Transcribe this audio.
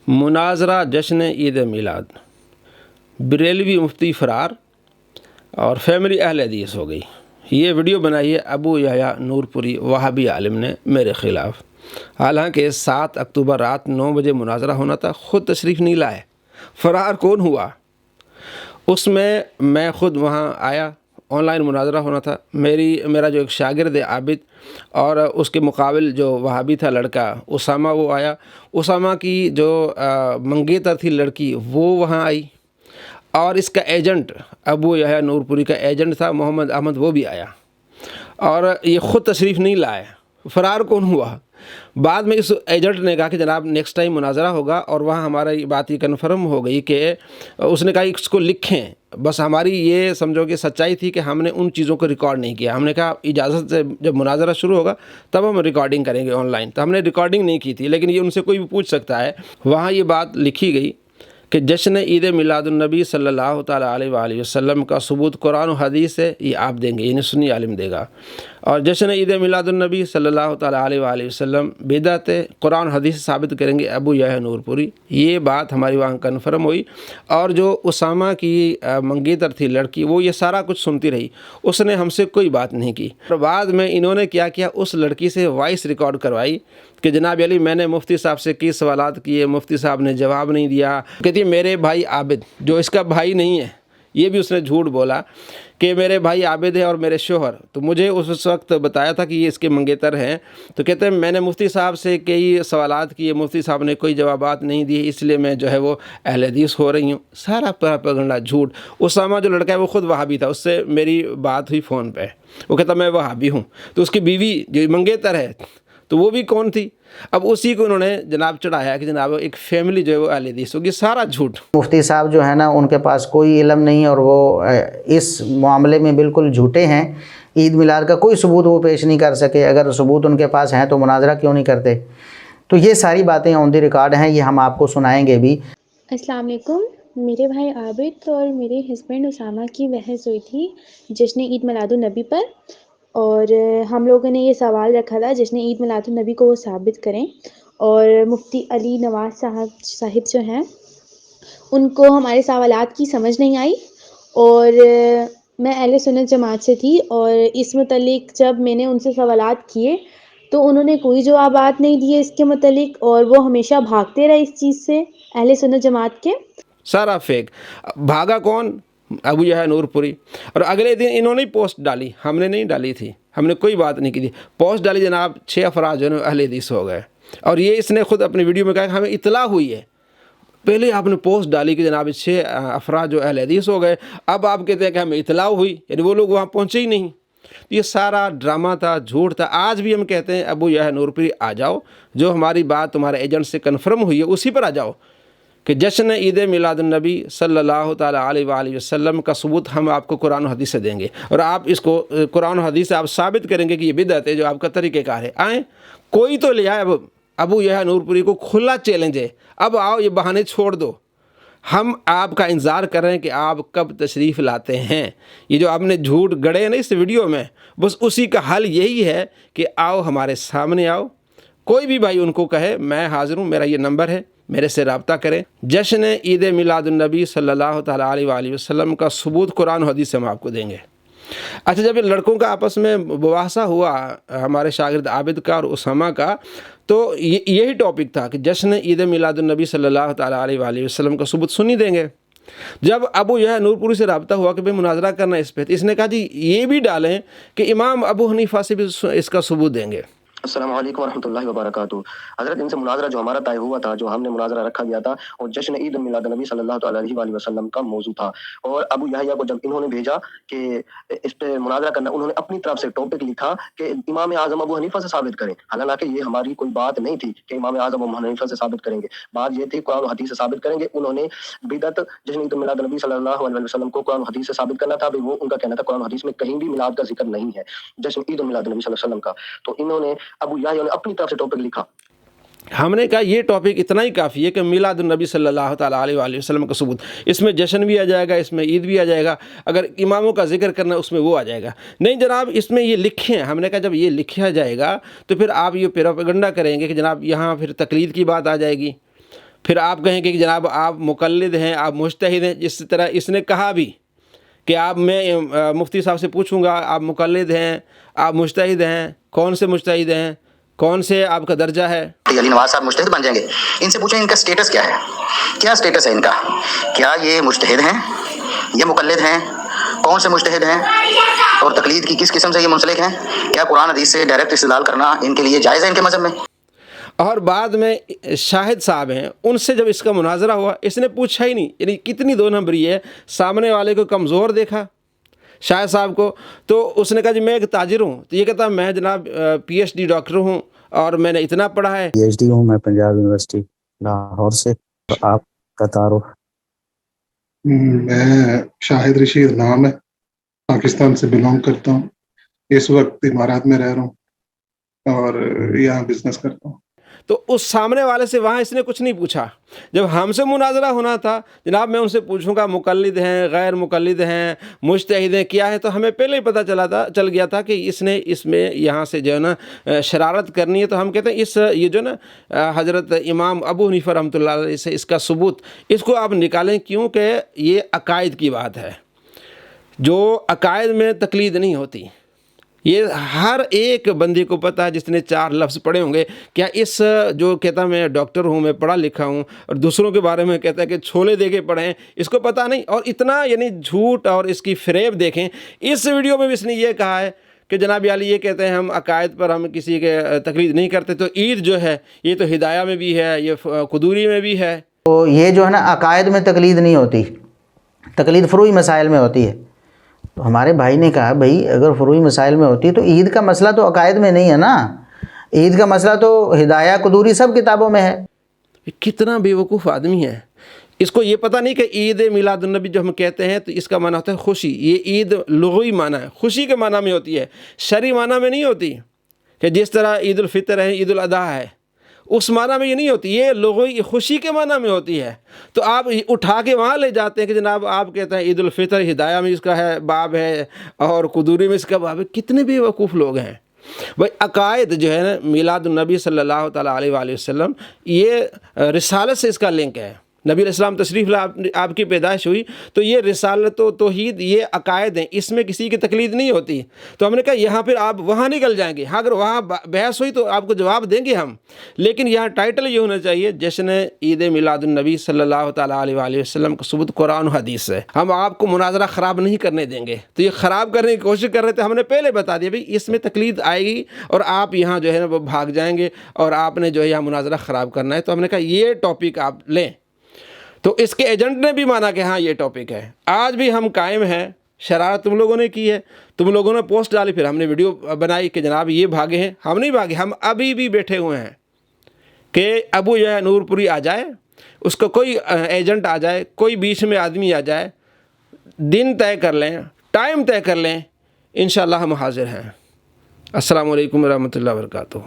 مناظرہ جشن عید میلاد، بریلوی مفتی فرار اور فیملی اہل حدیث ہو گئی۔ یہ ویڈیو بنائی ہے ابو یحییٰ نور پوری وہابی عالم نے میرے خلاف، حالانکہ 7 اکتوبر رات 9 بجے مناظرہ ہونا تھا، خود تشریف نہیں لائے۔ فرار کون ہوا؟ اس میں خود وہاں آیا، آن لائن مناظرہ ہونا تھا۔ میرا جو ایک شاگرد ہے عابد، اور اس کے مقابل جو وہابی تھا لڑکا اسامہ، وہ آیا۔ اسامہ کی جو منگیتر تھی لڑکی وہ وہاں آئی، اور اس کا ایجنٹ ابو یحییٰ نور پوری کا ایجنٹ تھا محمد احمد، وہ بھی آیا، اور یہ خود تشریف نہیں لائے۔ فرار کون ہوا؟ بعد میں اس ایجنٹ نے کہا کہ جناب نیکسٹ ٹائم مناظرہ ہوگا، اور وہاں ہماری بات یہ کنفرم ہو گئی کہ اس نے کہا اس کو لکھیں، بس ہماری یہ سمجھو کہ سچائی تھی کہ ہم نے ان چیزوں کو ریکارڈ نہیں کیا۔ ہم نے کہا اجازت سے جب مناظرہ شروع ہوگا تب ہم ریکارڈنگ کریں گے آن لائن، تو ہم نے ریکارڈنگ نہیں کی تھی، لیکن یہ ان سے کوئی بھی پوچھ سکتا ہے۔ وہاں یہ بات لکھی گئی کہ جشن عید میلاد النبی صلی اللہ تعالیٰ علیہ وآلہ وسلم کا ثبوت قرآن و حدیث ہے، یہ آپ دیں گے، یعنی سنی عالم دے گا۔ اور جشن عید میلاد النبی صلی اللہ تعالیٰ علیہ وآلہ وسلم بدعت ہے، قرآن و حدیث ثابت کریں گے ابو یحییٰ نور پوری۔ یہ بات ہماری وہاں کنفرم ہوئی، اور جو اسامہ کی منگیتر تھی لڑکی، وہ یہ سارا کچھ سنتی رہی، اس نے ہم سے کوئی بات نہیں کی۔ اور بعد میں انہوں نے کیا کیا، اس لڑکی سے وائس ریکارڈ کروائی کہ جناب علی میں نے مفتی صاحب سے کئی سوالات کیے، مفتی صاحب نے جواب نہیں دیا۔ کہتی ہے میرے بھائی عابد، جو اس کا بھائی نہیں ہے، یہ بھی اس نے جھوٹ بولا کہ میرے بھائی عابد ہے اور میرے شوہر، تو مجھے اس وقت بتایا تھا کہ یہ اس کے منگیتر ہیں۔ تو کہتے ہیں میں نے مفتی صاحب سے کئی سوالات کیے، مفتی صاحب نے کوئی جوابات نہیں دیے، اس لیے میں جو ہے وہ اہل حدیث ہو رہی ہوں۔ سارا پروپیگنڈا جھوٹ۔ اسامہ جو لڑکا ہے وہ خود وہابی تھا، اس سے میری بات ہوئی فون پہ، وہ کہتا میں وہابی ہوں۔ تو اس کی بیوی جو منگیتر ہے تو وہ بھی کون تھی؟ اب اسی کو انہوں نے جناب چڑھایا کہ جناب ایک فیملی جو ہے وہ اہل حدیث ہوگی، سارا جھوٹ۔ مفتی صاحب جو ہے نا ان کے پاس کوئی علم نہیں، اور وہ اس معاملے میں بالکل جھوٹے ہیں۔ عید میلاد کا کوئی ثبوت وہ پیش نہیں کر سکے، اگر ثبوت ان کے پاس ہیں تو مناظرہ کیوں نہیں کرتے؟ تو یہ ساری باتیں آن دی ریکارڈ ہیں، یہ ہم آپ کو سنائیں گے بھی۔ السلام علیکم۔ میرے بھائی عابد اور میرے ہسبینڈ اسامہ کی بحث ہوئی تھی جشن عید میلاد النبی پر، اور ہم لوگوں نے یہ سوال رکھا تھا جشن عید میلاد النبی کو وہ ثابت کریں، اور مفتی علی نواز صاحب جو ہیں ان کو ہمارے سوالات کی سمجھ نہیں آئی، اور میں اہل سنت جماعت سے تھی، اور اس متعلق جب میں نے ان سے سوالات کیے تو انہوں نے کوئی جوابات نہیں دیے اس کے متعلق، اور وہ ہمیشہ بھاگتے رہے اس چیز سے اہل سنت جماعت کے۔ سارا فیک۔ بھاگا کون؟ ابو یحییٰ نور پوری۔ اور اگلے دن انہوں نے پوسٹ ڈالی، ہم نے نہیں ڈالی تھی، ہم نے کوئی بات نہیں کی تھی۔ پوسٹ ڈالی جناب 6 افراد جو ہے اہل حدیث ہو گئے، اور یہ اس نے خود اپنی ویڈیو میں کہا کہ ہمیں اطلاع ہوئی ہے۔ پہلے آپ نے پوسٹ ڈالی کہ جناب 6 افراد جو اہل حدیث ہو گئے، اب آپ کہتے ہیں کہ ہمیں اطلاع ہوئی، یعنی وہ لوگ وہاں پہنچے ہی نہیں۔ یہ سارا ڈرامہ تھا، جھوٹ تھا۔ آج بھی ہم کہتے ہیں ابو یحییٰ نور پوری آ جاؤ، جو ہماری بات تمہارے ایجنٹ سے کنفرم ہوئی ہے اسی پر آ جاؤ، کہ جشن عید میلاد النبی صلی اللہ تعالیٰ علیہ وآلہ وسلم کا ثبوت ہم آپ کو قرآن و حدیث سے دیں گے، اور آپ اس کو قرآن و حدیث سے آپ ثابت کریں گے کہ یہ بدعت ہے جو آپ کا طریقہ کار ہے۔ آئیں، کوئی تو لے آئے۔ اب ابو یحییٰ نور پوری کو کھلا چیلنج ہے، اب آؤ، یہ بہانے چھوڑ دو، ہم آپ کا انتظار کر رہے ہیں کہ آپ کب تشریف لاتے ہیں۔ یہ جو آپ نے جھوٹ گڑے ہیں نا اس ویڈیو میں، بس اسی کا حل یہی ہے کہ آؤ، ہمارے سامنے آؤ۔ کوئی بھی بھائی ان کو کہے میں حاضر ہوں، میرا یہ نمبر ہے، میرے سے رابطہ کریں۔ جشن عید میلاد النبی صلی اللہ تعالیٰ علیہ وآلہ وسلم کا ثبوت قرآن و حدیث سے ہم آپ کو دیں گے۔ اچھا، جب ان لڑکوں کا آپس میں مباحثہ ہوا، ہمارے شاگرد عابد کا اور اسامہ کا، تو یہی ٹاپک تھا کہ جشن عید میلاد النبی صلی اللہ تعالیٰ علیہ وآلہ وسلم کا ثبوت سنی دیں گے۔ جب ابو یحییٰ نور پوری سے رابطہ ہوا کہ بھئی مناظرہ کرنا اس پہ، اس نے کہا جی یہ بھی ڈالیں کہ امام ابو حنیفہ سے بھی اس کا ثبوت دیں گے۔ السلام علیکم ورحمۃ اللہ وبرکاتہ۔ حضرت ان سے مناظرہ جو ہمارا طے ہوا تھا، جو ہم نے مناظرہ رکھا گیا تھا، اور جشن عید میلاد النبی صلی اللہ تعالیٰ علیہ وآلہ وسلم کا موضوع تھا۔ اور ابو یحییٰ کو جب انہوں نے بھیجا کہ اس پہ مناظرہ کرنا، انہوں نے اپنی طرف سے ٹاپک لکھا کہ امام اعظم ابو حنیفہ سے ثابت کریں، حالانکہ یہ ہماری کوئی بات نہیں تھی کہ امام اعظم ابو حنیفہ سے ثابت کریں گے، بات یہ تھی قرآن و حدیث سے ثابت کریں گے۔ انہوں نے بدعت جشن عید میلاد النبی صلی اللہ علیہ وسلم کو قرآن و حدیث سے ثابت کرنا تھا، وہ ان کا کہنا تھا قرآن و حدیث میں کہیں بھی میلاد کا ذکر نہیں ہے، جشن عید میلاد النبی صلی اللہ علیہ وسلم کا۔ تو انہوں نے ابو یحییٰ نے اپنی طرف سے ٹاپک لکھا۔ ہم نے کہا یہ ٹاپک اتنا ہی کافی ہے کہ میلاد النبی صلی اللہ تعالیٰ علیہ وآلہ وسلم کا ثبوت، اس میں جشن بھی آ جائے گا، اس میں عید بھی آ جائے گا، اگر اماموں کا ذکر کرنا اس میں وہ آ جائے گا۔ نہیں جناب، اس میں یہ لکھیں۔ ہم نے کہا جب یہ لکھا جائے گا تو پھر آپ یہ پروپیگنڈا کریں گے کہ جناب یہاں پھر تقلید کی بات آ جائے گی۔ پھر آپ کہیں کہ جناب آپ مقلد ہیں، آپ مجتہد ہیں، جس طرح اس نے کہا بھی کہ میں مفتی صاحب سے پوچھوں گا آپ مقلد ہیں، آپ مجتہد ہیں، کون سے مجتہد ہیں، کون سے آپ کا درجہ ہے؟ علی نواز صاحب مجتہد بن جائیں گے، ان سے پوچھیں ان کا سٹیٹس کیا ہے، کیا سٹیٹس ہے ان کا، کیا یہ مجتہد ہیں، یہ مقلد ہیں، کون سے مجتہد ہیں، اور تقلید کی کس قسم سے یہ منسلک ہیں، کیا قرآن حدیث سے ڈائریکٹ استدلال کرنا ان کے لیے جائز ہے ان کے مذہب میں؟ اور بعد میں شاہد صاحب ہیں، ان سے جب اس کا مناظرہ ہوا اس نے پوچھا ہی نہیں، یعنی کتنی دو نمبری ہے، سامنے والے کو کمزور دیکھا شاہد صاحب کو، تو اس نے کہا جی میں ایک تاجر ہوں، تو یہ کہتا میں جناب PhD ڈاکٹر ہوں اور میں نے اتنا پڑھا ہے۔ PhD ہوں میں پنجاب یونیورسٹی لاہور سے۔ آپ کا تعارف؟ میں شاہد رشید نام ہے، پاکستان سے بلونگ کرتا ہوں، اس وقت امارات میں رہ رہا ہوں اور یہاں بزنس کرتا ہوں۔ تو اس سامنے والے سے وہاں اس نے کچھ نہیں پوچھا۔ جب ہم سے مناظرہ ہونا تھا جناب میں ان سے پوچھوں گا مقلد ہیں، غیر مقلد ہیں، مجتہد ہیں، کیا ہے، تو ہمیں پہلے ہی پتہ چل گیا تھا کہ اس نے اس میں یہاں سے جو ہے نا شرارت کرنی ہے۔ تو ہم کہتے ہیں یہ جو نا حضرت امام ابو حنیفہ رحمۃ اللہ علیہ سے اس کا ثبوت اس کو آپ نکالیں، کیونکہ یہ عقائد کی بات ہے، جو عقائد میں تقلید نہیں ہوتی۔ یہ ہر ایک بندے کو پتہ ہے جس نے 4 لفظ پڑھے ہوں گے، کیا اس جو کہتا میں ڈاکٹر ہوں، میں پڑھا لکھا ہوں، اور دوسروں کے بارے میں کہتا ہے کہ چھولے دے کے پڑھیں، اس کو پتہ نہیں۔ اور اتنا یعنی جھوٹ اور اس کی فریب دیکھیں۔ اس ویڈیو میں بھی اس نے یہ کہا ہے کہ جناب علی یہ کہتے ہیں ہم عقائد پر ہم کسی کے تقلید نہیں کرتے، تو عید جو ہے یہ تو ہدایہ میں بھی ہے، یہ قدوری میں بھی ہے۔ تو یہ جو ہے نا عقائد میں تقلید نہیں ہوتی، تقلید فروعی مسائل میں ہوتی ہے۔ تو ہمارے بھائی نے کہا بھائی اگر فروعی مسائل میں ہوتی تو عید کا مسئلہ تو عقائد میں نہیں ہے نا، عید کا مسئلہ تو ہدایہ قدوری سب کتابوں میں ہے۔ کتنا بے وقوف آدمی ہے، اس کو یہ پتہ نہیں کہ عید میلاد النبی جو ہم کہتے ہیں تو اس کا معنی ہوتا ہے خوشی۔ یہ عید لغوی معنی ہے، خوشی کے معنی میں ہوتی ہے، شرعی معنی میں نہیں ہوتی کہ جس طرح عید الفطر ہے، عید الاضحیٰ ہے، اس معنی میں یہ نہیں ہوتی، یہ لغوی خوشی کے معنی میں ہوتی ہے۔ تو آپ اٹھا کے وہاں لے جاتے ہیں کہ جناب آپ کہتے ہیں عید الفطر ہدایہ میں اس کا ہے باب ہے اور قدوری میں اس کا باب ہے۔ کتنے بے وقوف لوگ ہیں بھائی۔ عقائد جو ہے نا میلاد النبی صلی اللہ تعالیٰ علیہ وآلہ وسلم، یہ رسالت سے اس کا لنک ہے۔ نبی علیہ السلام تشریف لا، آپ کی پیدائش ہوئی، تو یہ رسالت و توحید یہ عقائد ہیں، اس میں کسی کی تقلید نہیں ہوتی۔ تو ہم نے کہا یہاں پھر آپ وہاں نکل جائیں گے، ہاں اگر وہاں بحث ہوئی تو آپ کو جواب دیں گے ہم، لیکن یہاں ٹائٹل یہ ہونا چاہیے جشن عید میلاد النبی صلی اللہ تعالیٰ علیہ وآلہ وسلم کا ثبوت قرآن و حدیث سے۔ ہم آپ کو مناظرہ خراب نہیں کرنے دیں گے، تو یہ خراب کرنے کی کوشش کر رہے تھے، ہم نے پہلے بتا دیا بھائی اس میں تقلید آئے گی اور آپ یہاں جو ہے نا وہ بھاگ جائیں گے اور آپ نے جو ہے یہاں مناظرہ خراب کرنا ہے۔ تو ہم نے کہا یہ ٹاپک آپ لیں، تو اس کے ایجنٹ نے بھی مانا کہ ہاں یہ ٹاپک ہے۔ آج بھی ہم قائم ہیں، شرارت تم لوگوں نے کی ہے، تم لوگوں نے پوسٹ ڈالی، پھر ہم نے ویڈیو بنائی کہ جناب یہ بھاگے ہیں۔ ہم نہیں بھاگے، ہم ابھی بھی بیٹھے ہوئے ہیں کہ ابو جو ہے نور پوری آ جائے، اس کو کوئی ایجنٹ آ جائے، کوئی بیچ میں آدمی آ جائے، دن طے کر لیں، ٹائم طے کر لیں، انشاءاللہ ہم حاضر ہیں۔ السلام علیکم ورحمۃ اللہ وبرکاتہ۔